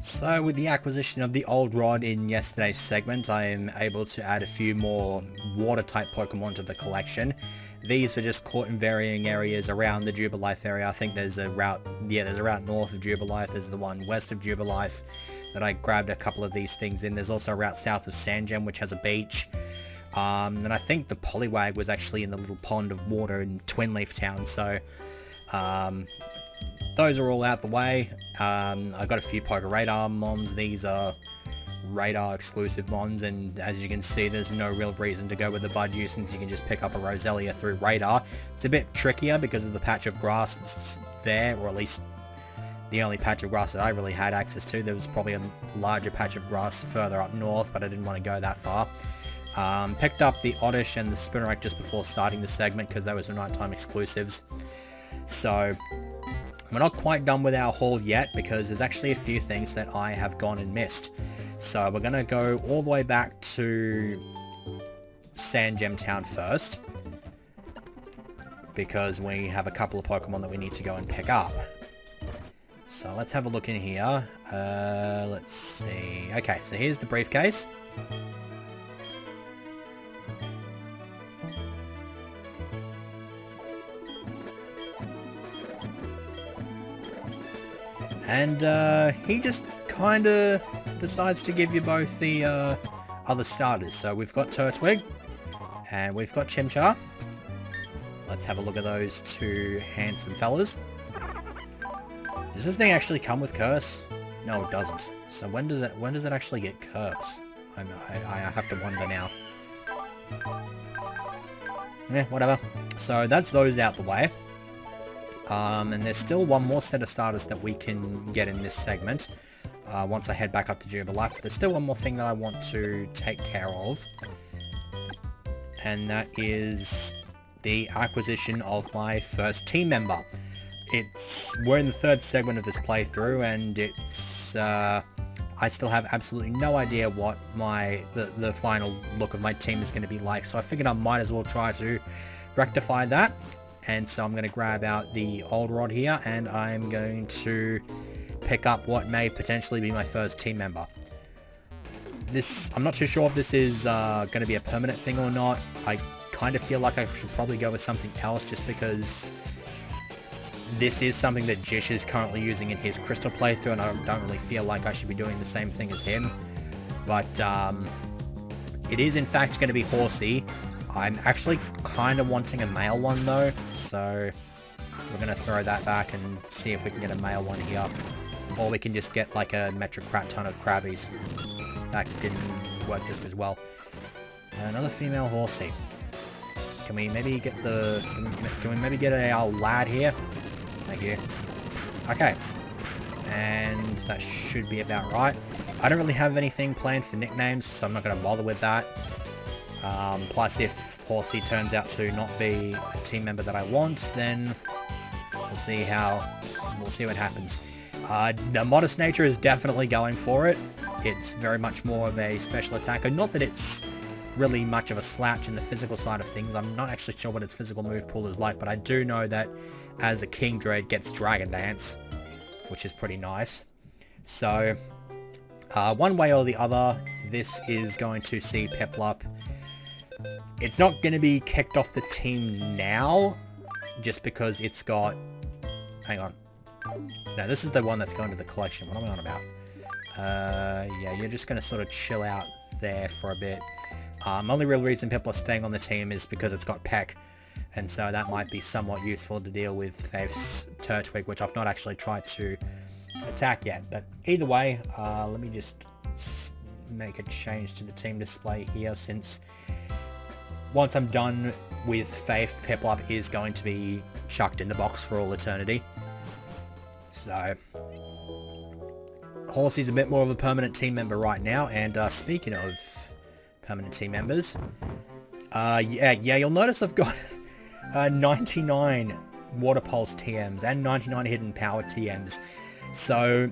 So with the acquisition of the Old Rod in yesterday's segment, I am able to add a few more water-type Pokemon to the collection. These are just caught in varying areas around the Jubilife area. I think there's a route, there's a route north of Jubilife, there's the one west of Jubilife that I grabbed a couple of these things in. There's also a route south of Sandgem, which has a beach. And I think the Poliwag was actually in the little pond of water in Twinleaf Town, so those are all out the way. I've got a few Poke Radar mons. These are Radar exclusive mons, and as you can see, there's no real reason to go with the Budew since you can just pick up a Roselia through Radar. It's a bit trickier because of the patch of grass that's there, or at least the only patch of grass that I really had access to. There was probably a larger patch of grass further up north, but I didn't want to go that far. Picked up the Oddish and the Spinarak just before starting the segment because those were nighttime exclusives. So we're not quite done with our haul yet because there's actually a few things that I have gone and missed. So we're going to go all the way back to Sandgem Town first because we have a couple of Pokemon that we need to go and pick up. So let's have a look in here. Let's see. Okay, so here's the briefcase. And he just kind of decides to give you both the other starters. So we've got Turtwig and we've got Chimchar. So let's have a look at those two handsome fellas. Does this thing actually come with Curse? No, it doesn't. So when does it actually get Curse? I have to wonder now. Yeah, whatever. So that's those out the way. And there's still one more set of starters that we can get in this segment once I head back up to Jubilife. There's still one more thing that I want to take care of, and that is the acquisition of my first team member. We're in the third segment of this playthrough, and it's I still have absolutely no idea what the final look of my team is going to be like, so I figured I might as well try to rectify that. And so I'm going to grab out the Old Rod here, and I'm going to pick up what may potentially be my first team member. I'm not too sure if this is going to be a permanent thing or not. I kind of feel like I should probably go with something else just because this is something that Jish is currently using in his Crystal playthrough, and I don't really feel like I should be doing the same thing as him. But it is in fact going to be Horsey. I'm actually kind of wanting a male one though, so we're going to throw that back and see if we can get a male one here. Or we can just get like a metric crap ton of Krabbies. That didn't work just as well. Another female Horsey. Can we maybe get our lad here? Thank you. Okay. And that should be about right. I don't really have anything planned for nicknames, so I'm not going to bother with that. Plus, if Horsey turns out to not be a team member that I want, then we'll see what happens. The Modest Nature is definitely going for it. It's very much more of a special attacker. Not that it's really much of a slouch in the physical side of things. I'm not actually sure what its physical move pool is like, but I do know that as a Kingdra, it gets Dragon Dance, which is pretty nice. So, one way or the other, this is going to see Piplup. It's not going to be kicked off the team now, just because it's got... Hang on. No, this is the one that's going to the collection. What am I on about? Yeah, you're just going to sort of chill out there for a bit. Only real reason people are staying on the team is because it's got Peck, and so that might be somewhat useful to deal with Faith's Turtwig, which I've not actually tried to attack yet. But either way, let me just make a change to the team display here, since once I'm done with Faith, Piplup is going to be chucked in the box for all eternity. So, Horsey's a bit more of a permanent team member right now, and speaking of permanent team members, yeah, you'll notice I've got 99 Water Pulse TMs and 99 Hidden Power TMs. So,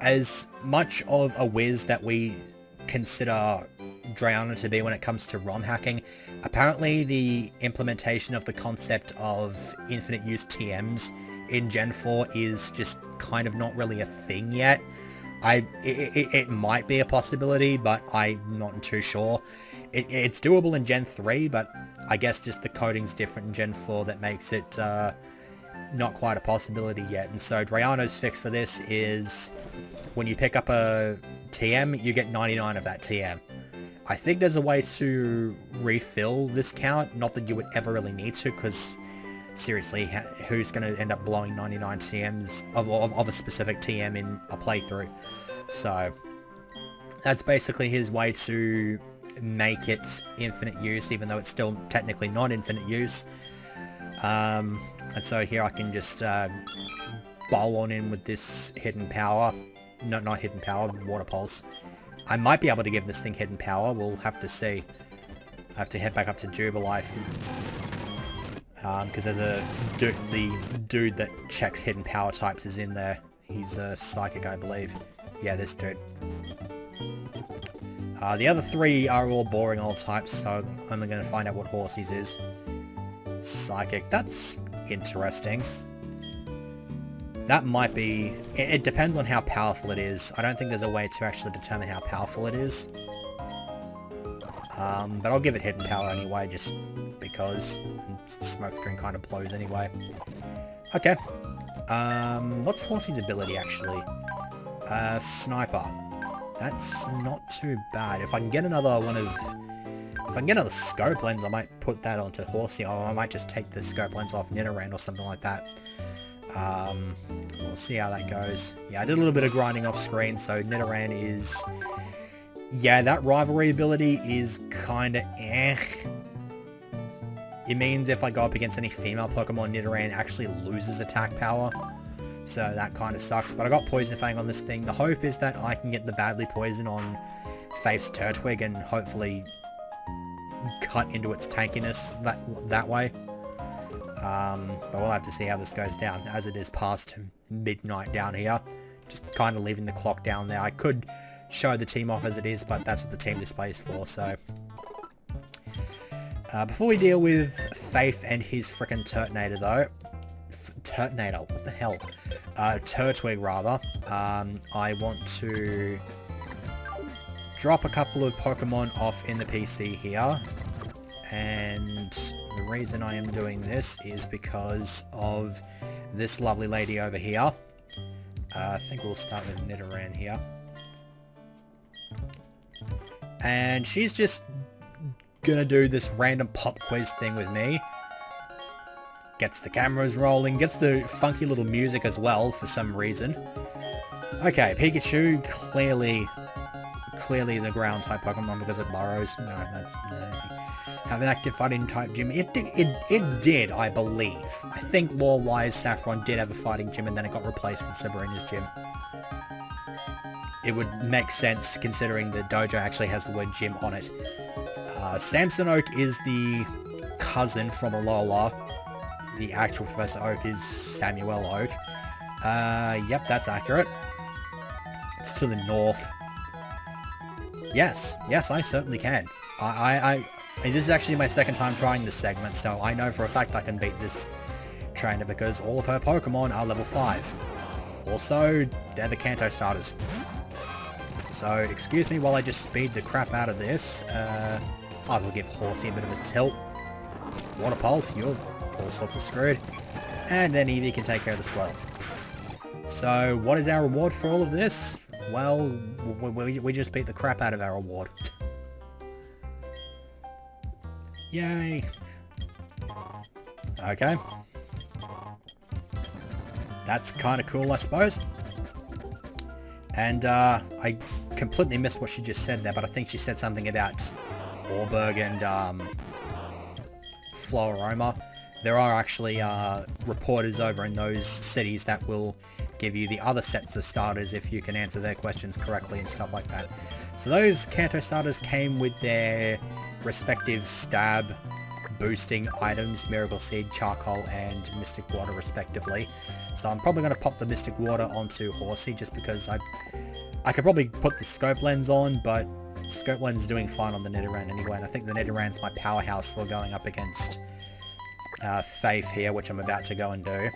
as much of a whiz that we consider Drayana to be when it comes to ROM hacking, apparently the implementation of the concept of infinite use TMs in Gen 4 is just kind of not really a thing yet. It might be a possibility, but I'm not too sure. It's doable in Gen 3, but I guess just the coding's different in Gen 4 that makes it not quite a possibility yet. And so Drayano's fix for this is when you pick up a TM, you get 99 of that TM. I think there's a way to refill this count, not that you would ever really need to, because seriously, who's going to end up blowing 99 TMs of a specific TM in a playthrough? So that's basically his way to make it infinite use, even though it's still technically not infinite use. And so here I can just bowl on in with this hidden power. No, not hidden power, water pulse. I might be able to give this thing hidden power. We'll have to see. I have to head back up to Jubilife. Because there's the dude that checks hidden power types is in there. He's a psychic, I believe. Yeah, this dude. The other three are all boring old types, so I'm only going to find out what Horsey's is. Psychic, that's interesting. That might be... It depends on how powerful it is. I don't think there's a way to actually determine how powerful it is. But I'll give it hidden power anyway, just because. Smoke screen kind of blows anyway. Okay. What's Horsey's ability, actually? Sniper. That's not too bad. If I can get another one of... If I can get another scope lens, I might put that onto Horsey, or I might just take the scope lens off Nidoran or something like that. We'll see how that goes. Yeah, I did a little bit of grinding off screen, so Nidoran is... Yeah, that rivalry ability is kinda eh. It means if I go up against any female Pokemon, Nidoran actually loses attack power. So that kind of sucks. But I got Poison Fang on this thing. The hope is that I can get the Badly Poison on Faith's Turtwig and hopefully cut into its tankiness that way. But we'll have to see how this goes down, as it is past midnight down here. Just kind of leaving the clock down there. I could show the team off as it is, but that's what the team display is for, so... before we deal with Faith and his frickin' Turtonator, though... Turtonator? What the hell? Turtwig, rather. I want to... drop a couple of Pokemon off in the PC here. And the reason I am doing this is because of this lovely lady over here. I think we'll start with Nidoran here. And she's just gonna do this random pop quiz thing with me. Gets the cameras rolling, gets the funky little music as well for some reason. Okay, Pikachu clearly is a ground type Pokemon because it burrows. No, that's have an active fighting type gym. It did, I believe. I think lore-wise, Saffron did have a fighting gym and then it got replaced with Sabrina's gym. It would make sense considering the dojo actually has the word gym on it. Samson Oak is the cousin from Alola. The actual Professor Oak is Samuel Oak. Yep, that's accurate. It's to the north. Yes, I certainly can. This is actually my second time trying this segment, so I know for a fact I can beat this trainer because all of her Pokemon are level 5. Also, they're the Kanto starters. So, excuse me while I just speed the crap out of this. I will give Horsey a bit of a tilt. Water Pulse, you're all sorts of screwed. And then Eevee can take care of the Squirtle. So, what is our reward for all of this? Well, we just beat the crap out of our reward. Yay! Okay. That's kind of cool, I suppose. And, I completely missed what she just said there, but I think she said something about Orberg and, Floaroma. There are actually, reporters over in those cities that will give you the other sets of starters if you can answer their questions correctly and stuff like that. So those Kanto starters came with their respective stab boosting items, Miracle Seed, Charcoal, and Mystic Water respectively. So I'm probably going to pop the Mystic Water onto Horsey just because I could probably put the Scope Lens on, but Scope Lens is doing fine on the Nidoran anyway, and I think the Nidoran's my powerhouse for going up against Faith here, which I'm about to go and do.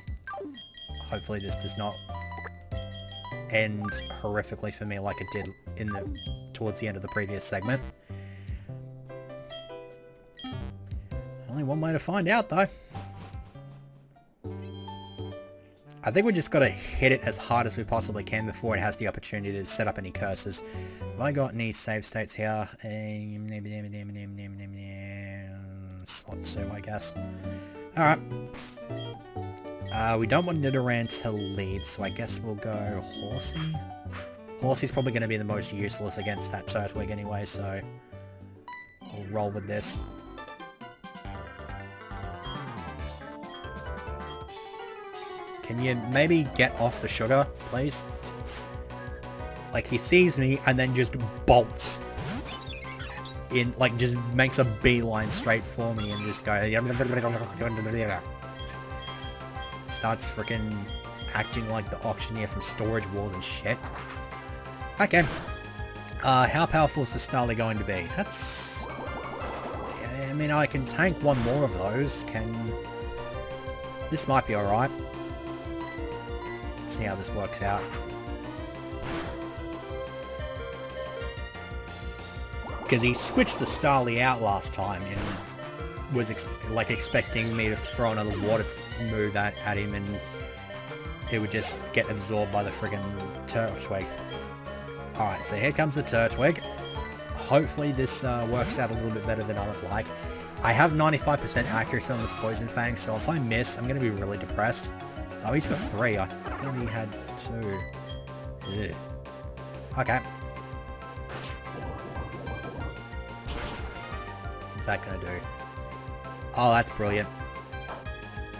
Hopefully this does not end horrifically for me like it did towards the end of the previous segment. Only one way to find out, though. I think we just got to hit it as hard as we possibly can before it has the opportunity to set up any curses. Have I got any save states here? Slot 2, I guess. Alright. We don't want Nidoran to lead, so I guess we'll go Horsey. Horsey's probably going to be the most useless against that Turtwig anyway, so we'll roll with this. Can you maybe get off the sugar, please? Like, he sees me and then just bolts in, like, just makes a beeline straight for me and just goes... Starts freaking acting like the auctioneer from Storage Wars and shit. Okay. How powerful is the Starly going to be? That's... I mean, I can tank one more of those. This might be alright. See how this works out. Because he switched the Starly out last time and was expecting me to throw another water move at him and it would just get absorbed by the friggin' Turtwig. Alright, so here comes the Turtwig. Hopefully this works out a little bit better than I would like. I have 95% accuracy on this Poison Fang, so if I miss, I'm going to be really depressed. Oh, he's got 3. I thought he had 2. Yeah. Okay. What's that gonna do? Oh, that's brilliant.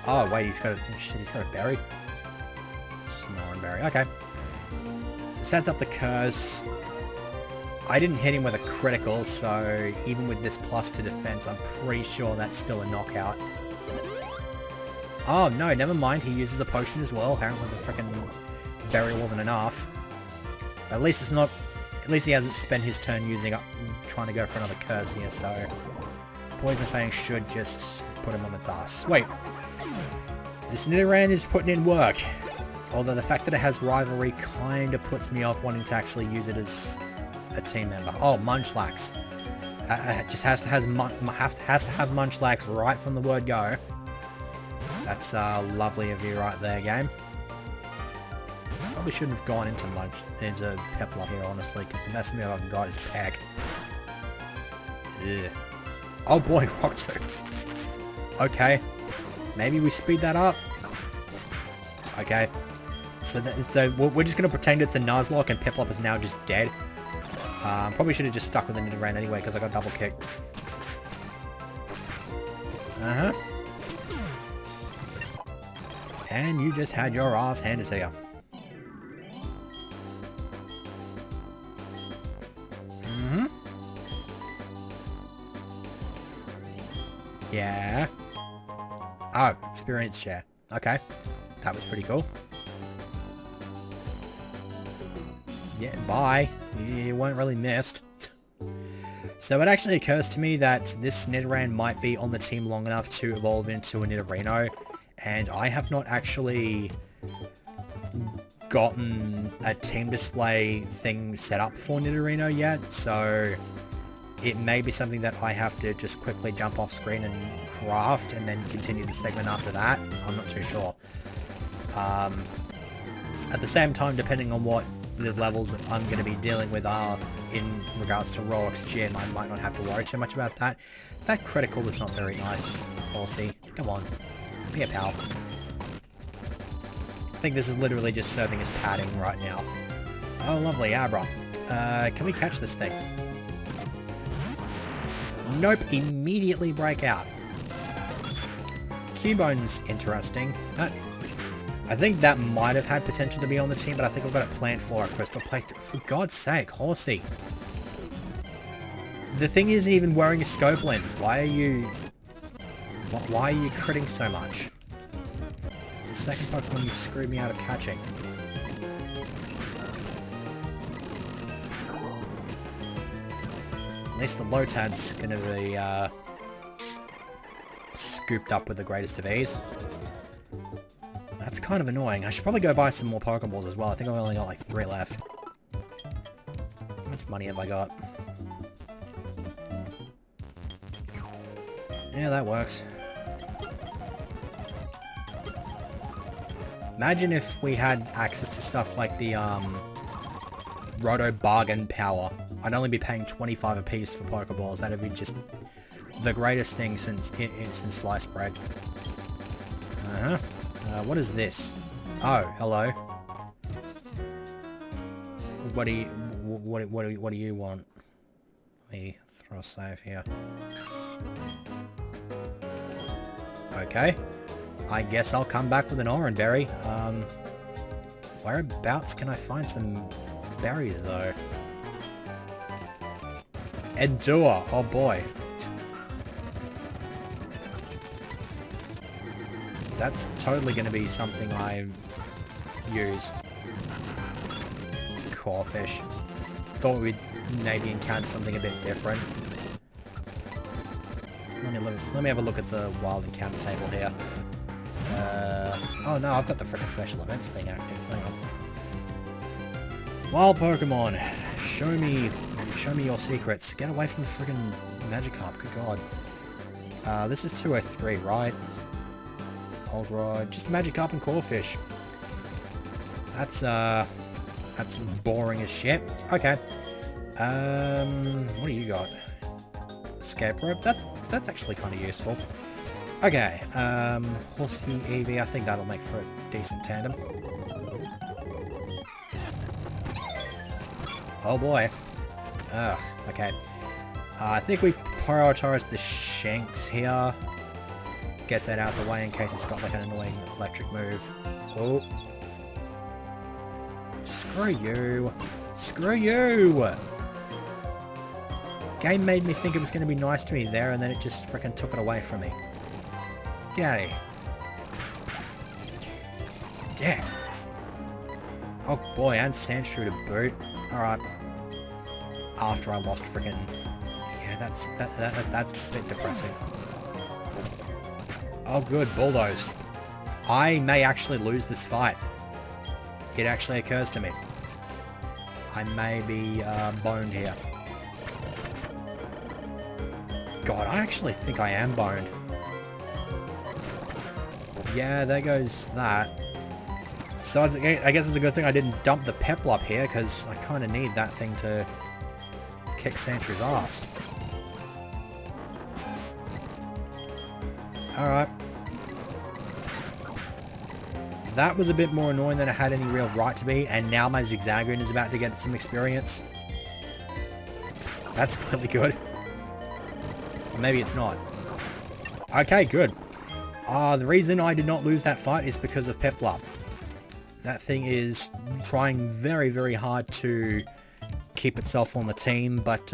Oh, wait, he's got a... Shit, he's got a berry. Snoring berry. Okay. So sets up the curse. I didn't hit him with a critical, so even with this plus to defense, I'm pretty sure that's still a knockout. Oh, no, never mind. He uses a potion as well. Apparently the frickin' berry wasn't enough. But at least it's not... At least he hasn't spent his turn trying to go for another curse here, so... Poison Fang should just put him on its ass. Wait. This Nidoran is putting in work. Although the fact that it has rivalry kind of puts me off wanting to actually use it as a team member. Oh, Munchlax. Just has to have Munchlax right from the word go. That's lovely of you right there, game. Probably shouldn't have gone into Peplup here, honestly, because the best move I've got is Peck. Yeah. Oh boy, Rock Tomb. Okay. Maybe we speed that up. Okay. So we're just going to pretend it's a Nuzlocke and Piplup is now just dead. Probably should have just stuck with the Nidoran anyway, because I got double kicked. Uh-huh. And you just had your ass handed to you. Mm-hmm. Yeah. Oh, experience share. Okay. That was pretty cool. Yeah, bye. You weren't really missed. So it actually occurs to me that this Nidoran might be on the team long enough to evolve into a Nidorino, and I have not actually gotten a team display thing set up for Nidorino yet, so it may be something that I have to just quickly jump off screen and craft and then continue the segment after that. I'm not too sure. At the same time, depending on what the levels that I'm going to be dealing with are in regards to Roark's gym, I might not have to worry too much about that. That critical was not very nice, Horsey. Come on. Be a pal. I think this is literally just serving as padding right now. Oh, lovely, Abra. Can we catch this thing? Nope, immediately break out. Cubone's interesting. I think that might have had potential to be on the team, but I think I've got a Plant Flora Crystal playthrough. For God's sake, Horsey. The thing isn't even wearing a scope lens. Why are you critting so much? It's the second Pokemon you've screwed me out of catching. At least the Lotad's gonna be scooped up with the greatest of ease. That's kind of annoying. I should probably go buy some more Pokeballs as well. I think I've only got like 3 left. How much money have I got? Yeah, that works. Imagine if we had access to stuff like the Roto Bargain Power. I'd only be paying 25 a piece for Pokeballs. That'd be just the greatest thing since sliced bread. What is this? Oh, hello. What do you want? Let me throw a save here. Okay. I guess I'll come back with an Oran Berry. Whereabouts can I find some berries though? Endure, oh boy. That's totally going to be something I use. Corphish. Thought we'd maybe encounter something a bit different. Let me have a look at the wild encounter table here. Oh no, I've got the frickin' special events thing active. Hang on. Wild Pokemon, show me your secrets. Get away from the friggin' Magikarp. Good god. This is 203, right? Old Rod, just Magikarp and Corphish. That's boring as shit. Okay. What do you got? Escape rope. That's actually kind of useful. Okay. Horsey, Eevee. I think that'll make for a decent tandem. Oh boy. Ugh. Okay. I think we prioritize the Shanks here. Get that out of the way in case it's got like an annoying electric move. Oh. Screw you. Screw you! Game made me think it was going to be nice to me there, and then it just frickin' took it away from me. Get out of here. Dick. Oh boy, and Sandshrew to boot. Alright. After I lost frickin'... Yeah, that's a bit depressing. Oh good, Bulldoze. I may actually lose this fight. It actually occurs to me. I may be boned here. God, I actually think I am boned. Yeah, there goes that. So I guess it's a good thing I didn't dump the Peplup here, because I kind of need that thing to kick Sandra's ass. Alright. That was a bit more annoying than it had any real right to be, and now my Zigzagoon is about to get some experience. That's really good. Or maybe it's not. Okay, good. The reason I did not lose that fight is because of Peplup. That thing is trying very, very hard to keep itself on the team, but,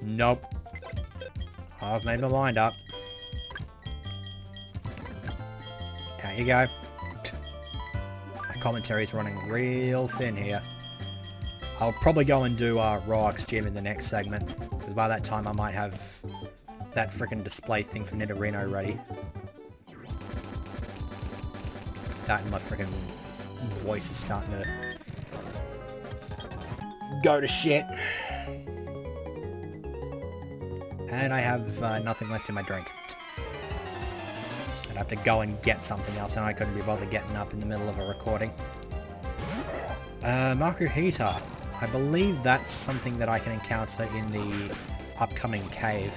nope. I've made my mind up. There you go. My commentary's running real thin here. I'll probably go and do Roark's Gym in the next segment, because by that time I might have that frickin' display thing for Nidorino ready. That and my frickin' voice is starting to go to shit. And I have nothing left in my drink. I'd have to go and get something else, and I couldn't be bothered getting up in the middle of a recording. Makuhita. I believe that's something that I can encounter in the upcoming cave.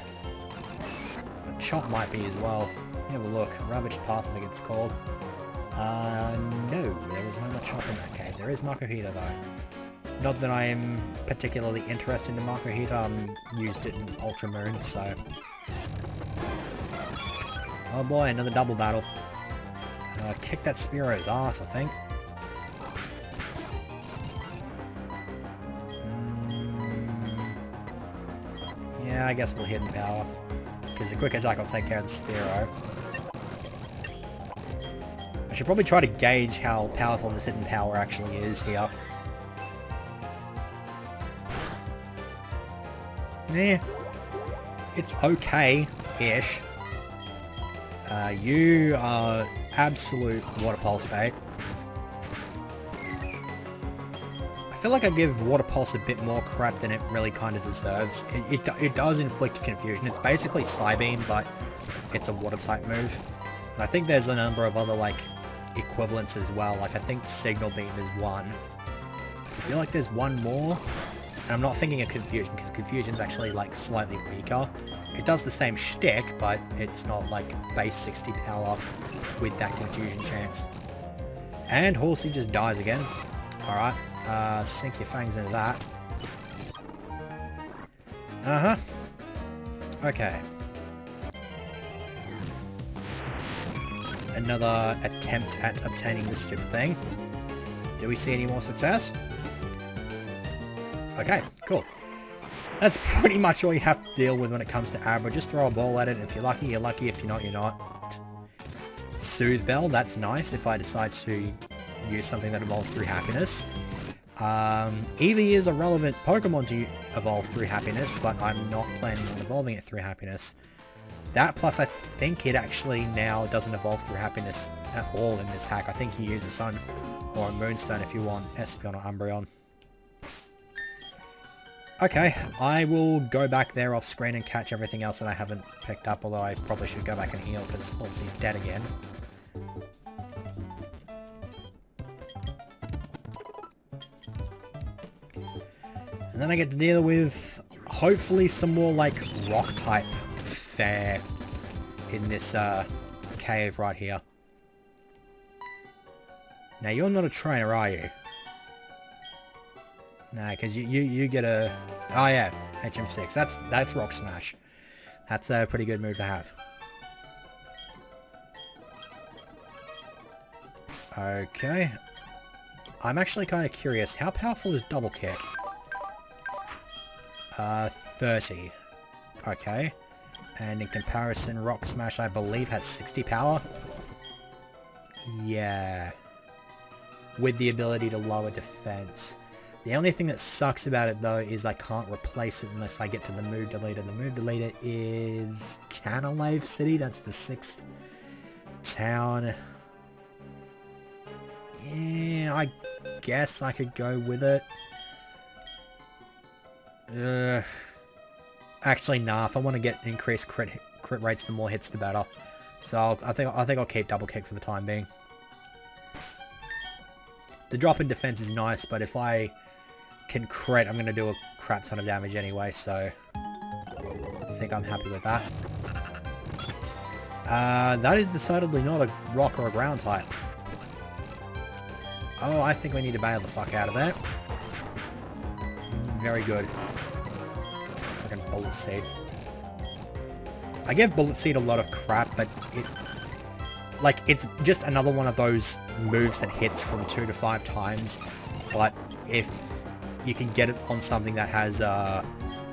Chop might be as well. Let me have a look. Ravaged Path, I think it's called. No, there is no more Chop in that cave. There is Makuhita though. Not that I am particularly interested in Makuhita. I used it in Ultra Moon, so... Oh boy, another double battle. Kick that Spearo's ass, I think. Yeah, I guess we'll Hidden Power. Because the Quick Attack will take care of the Spearow. I should probably try to gauge how powerful this Hidden Power actually is here. Yeah. It's okay-ish. You are absolute water pulse bait. I feel like I give water pulse a bit more crap than it really kind of deserves. It does inflict confusion. It's basically Psybeam, but it's a water type move. And I think there's a number of other like equivalents as well. Like I think Signal Beam is one. I feel like there's one more. And I'm not thinking of Confusion, because Confusion's actually like slightly weaker. It does the same shtick, but it's not like base 60 power with that Confusion chance. And Horsey just dies again. Alright, sink your fangs into that. Uh-huh. Okay. Another attempt at obtaining this stupid thing. Do we see any more success? Okay, cool. That's pretty much all you have to deal with when it comes to Abra. Just throw a ball at it. If you're lucky, you're lucky. If you're not, you're not. Soothe Bell, that's nice if I decide to use something that evolves through happiness. Eevee is a relevant Pokemon to evolve through happiness, but I'm not planning on evolving it through happiness. That plus I think it actually now doesn't evolve through happiness at all in this hack. I think you use a Sun or a Moonstone if you want Espeon or Umbreon. Okay, I will go back there off screen and catch everything else that I haven't picked up, although I probably should go back and heal because Horsey's dead again. And then I get to deal with, hopefully, some more, like, rock-type fare in this, cave right here. Now, you're not a trainer, are you? Nah, because you get a... Oh, yeah, HM6. That's Rock Smash. That's a pretty good move to have. Okay. I'm actually kind of curious. How powerful is Double Kick? 30. Okay. And in comparison, Rock Smash, I believe, has 60 power. Yeah. With the ability to lower defense. The only thing that sucks about it, though, is I can't replace it unless I get to the move deleter. The move deleter is Canalave City. That's the 6th town. Yeah, I guess I could go with it. Actually, nah. If I want to get increased crit rates, the more hits, the better. So I think I'll keep Double Kick for the time being. The drop in defense is nice, but if I can crit, I'm going to do a crap ton of damage anyway, so I think I'm happy with that. That is decidedly not a rock or a ground type. Oh, I think we need to bail the fuck out of that. Very good. Fucking Bullet Seed. I give Bullet Seed a lot of crap, but it's just another one of those moves that hits from 2 to 5 times, but if you can get it on something that has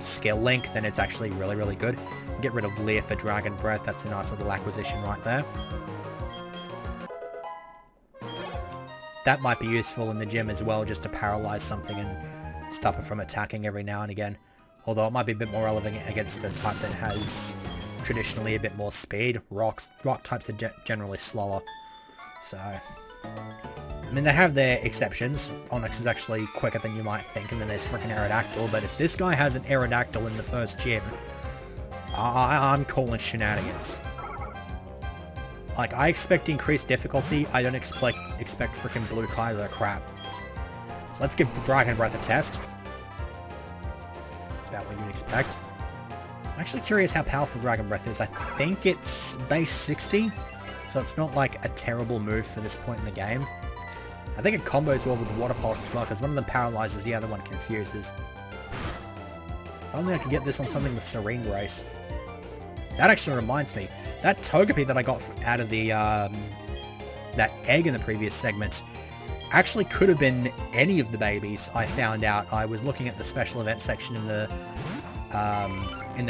skill link, then it's actually really, really good. Get rid of Leer for Dragon Breath, that's a nice little acquisition right there. That might be useful in the gym as well, just to paralyze something and stop it from attacking every now and again. Although it might be a bit more relevant against a type that has traditionally a bit more speed. Rock types are generally slower. So, I mean, they have their exceptions. Onyx is actually quicker than you might think, and then there's freaking Aerodactyl. But if this guy has an Aerodactyl in the first gym, I'm calling shenanigans. Like, I expect increased difficulty. I don't expect freaking Blue Kaiser crap. So let's give Dragon Breath a test. That's about what you'd expect. I'm actually curious how powerful Dragon Breath is. I think it's base 60, so it's not like a terrible move for this point in the game. I think it combos well with the Water Pulse as well, because one of them paralyzes, the other one confuses. If only I could get this on something with Serene Grace. That actually reminds me, that Togepi that I got out of the, that egg in the previous segment actually could have been any of the babies. I found out. I was looking at the special event section in the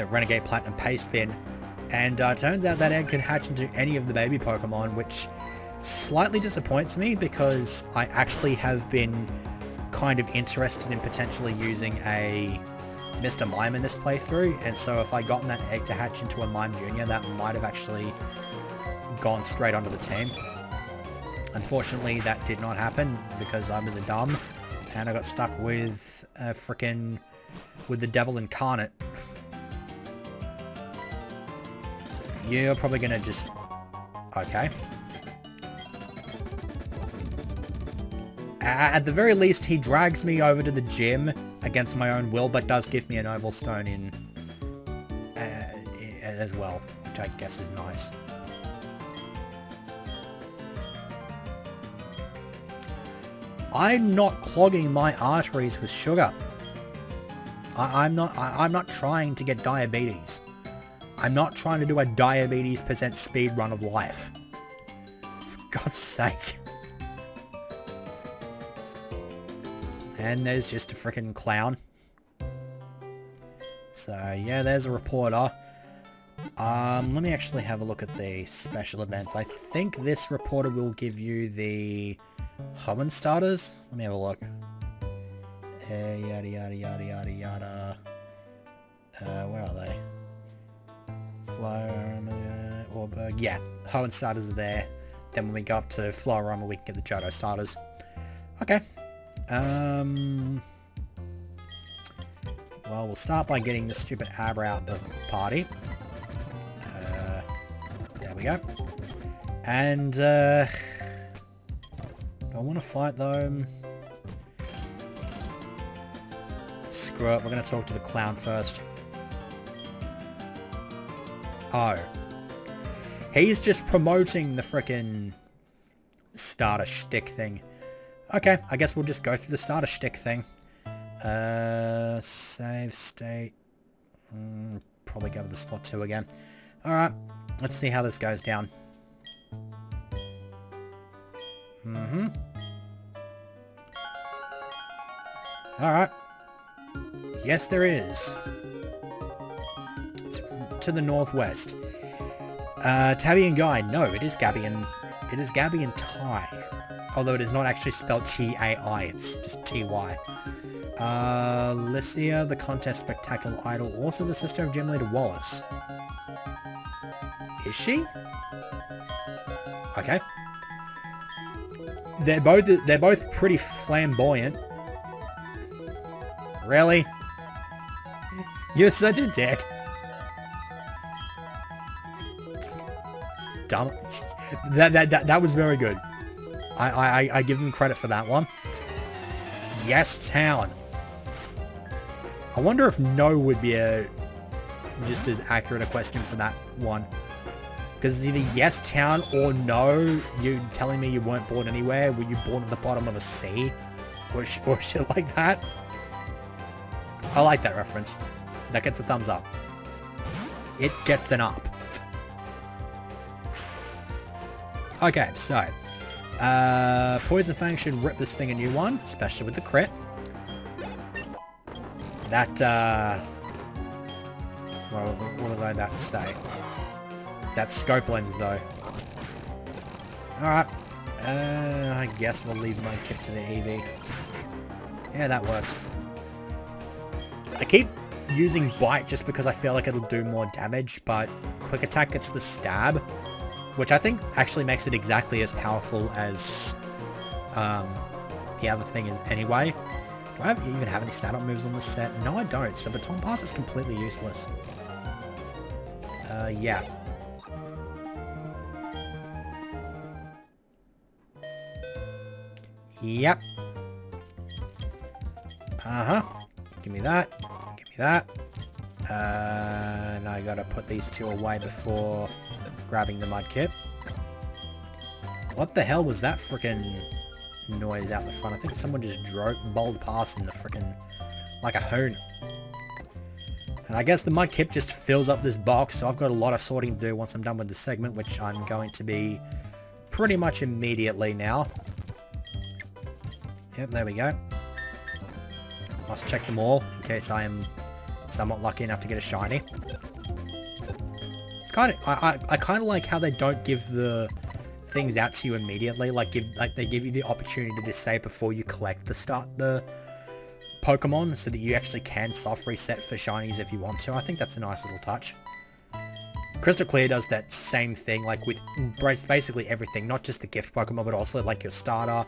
Renegade Platinum Paste Bin, and turns out that egg can hatch into any of the baby Pokemon, which slightly disappoints me because I actually have been kind of interested in potentially using a Mr. Mime in this playthrough, and so if I gotten that egg to hatch into a Mime Jr., that might have actually gone straight onto the team. Unfortunately, that did not happen because I was a dumb, and I got stuck with with the devil incarnate. You're probably gonna just... Okay. At the very least, he drags me over to the gym against my own will, but does give me an oval stone in as well, which I guess is nice. I'm not clogging my arteries with sugar. I'm not trying to get diabetes. I'm not trying to do a diabetes % speed run of life. For God's sake. And there's just a freaking clown. So yeah, there's a reporter. Let me actually have a look at the special events. I think this reporter will give you the Hoven starters. Let me have a look. Yada yada yada yada yada. Where are they? Flower, Orberg. Yeah, Hoven starters are there. Then when we go up to Florarama, we can get the Johto starters. Okay. Well, we'll start by getting the stupid Abra out the party. There we go. And, do I want to fight them? Screw it, we're going to talk to the clown first. Oh. He's just promoting the frickin' starter shtick thing. Okay, I guess we'll just go through the starter shtick thing. Save state. Probably go with the slot 2 again. Alright, let's see how this goes down. Alright. Yes, there is. It's to the northwest. Tabby and Guy. No, it is Gabby and... It is Gabby and Ty. Although it is not actually spelled T-A-I, it's just T-Y. Lycia, the contest spectacular idol, also the sister of gym leader Wallace. Is she? Okay. They're both pretty flamboyant. Really? You're such a dick. Dumb. That was very good. I give them credit for that one. Yes, town. I wonder if no would be just as accurate a question for that one. Because it's either yes, town, or no, you telling me you weren't born anywhere. Were you born at the bottom of a sea? Or shit like that? I like that reference. That gets a thumbs up. It gets an up. Okay, so... Poison Fang should rip this thing a new one, especially with the crit. That, well, what was I about to say? That scope lens, though. Alright. I guess we'll leave my kit to the EV. Yeah, that works. I keep using Bite just because I feel like it'll do more damage, but Quick Attack gets the stab, which I think actually makes it exactly as powerful as the other thing is anyway. Do I even have any stat-up moves on this set? No, I don't, so Baton Pass is completely useless. Yeah. Yep. Uh-huh. Give me that. Give me that. And I gotta put these two away before grabbing the Mudkip. What the hell was that frickin' noise out the front? I think someone just bowled past in the frickin' like a hoon. And I guess the Mudkip just fills up this box, so I've got a lot of sorting to do once I'm done with this segment, which I'm going to be pretty much immediately now. Yep, there we go. Must check them all in case I am somewhat lucky enough to get a shiny. It's kind of I kind of like how they don't give the things out to you immediately. Like they give you the opportunity to just say it before you collect the Pokemon, so that you actually can soft reset for shinies if you want to. I think that's a nice little touch. Crystal Clear does that same thing, like with basically everything, not just the gift Pokemon, but also like your starter,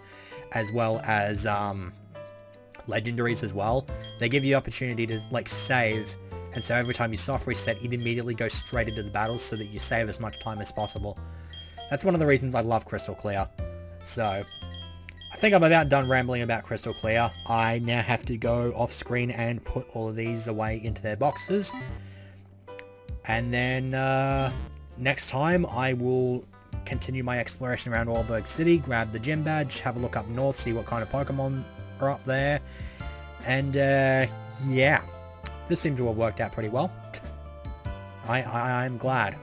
as well as legendaries as well. They give you the opportunity to like save, and so every time you soft reset, it immediately goes straight into the battles so that you save as much time as possible. That's one of the reasons I love Crystal Clear. So, I think I'm about done rambling about Crystal Clear. I now have to go off screen and put all of these away into their boxes. And then next time I will continue my exploration around Orberg City, grab the gym badge, have a look up north, see what kind of Pokemon are up there. And yeah, this seems to have worked out pretty well. I'm glad.